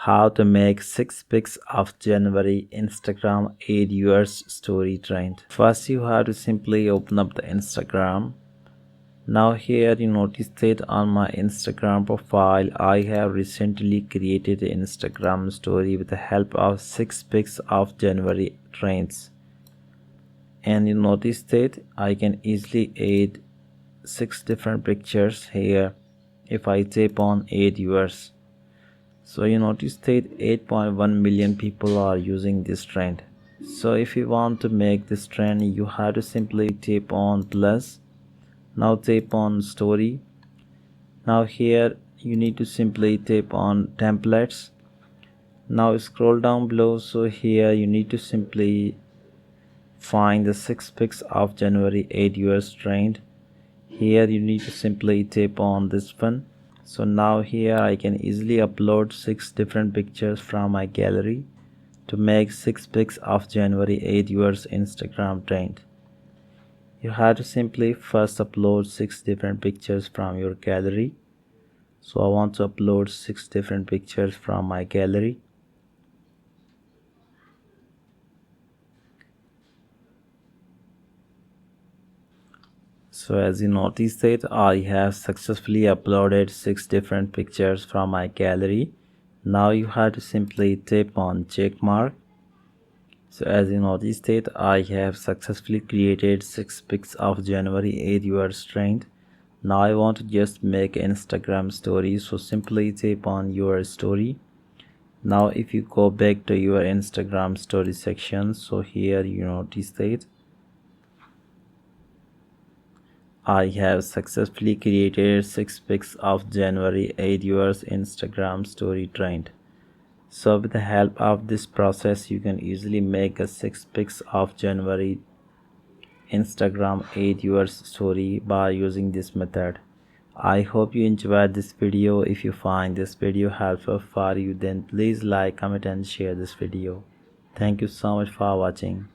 How to make 6 pics of January Instagram 8 years story trend. First you have to simply open up the Instagram. Now here you notice that on my Instagram profile I have recently created an Instagram story with the help of 6 pics of January trends. And you notice that I can easily add 6 different pictures here if I tap on 8 years. So you notice that 8.1 million people are using this trend. So if you want to make this trend, you have to simply tap on plus. Now tap on story. Now here you need to simply tap on templates. Now scroll down below. So here you need to simply find the 6 pics of January 8 years trend. Here you need to simply tap on this one. So now here I can easily upload 6 different pictures from my gallery to make 6 pics of January 8 years Instagram trend. You have to simply first upload 6 different pictures from your gallery. So I want to upload 6 different pictures from my gallery. So as you notice that I have successfully uploaded 6 different pictures from my gallery. Now you have to simply tap on check mark. So as you notice that I have successfully created 6 pics of January 8 years trend. Now I want to just make Instagram story, so simply tap on your story. Now if you go back to your Instagram story section, so here you notice that I have successfully created 6 pics of January 8 years Instagram story trend. So with the help of this process, you can easily make a 6 pics of January Instagram 8 years story by using this method. I hope you enjoyed this video. If you find this video helpful for you, then please like, comment and share this video. Thank you so much for watching.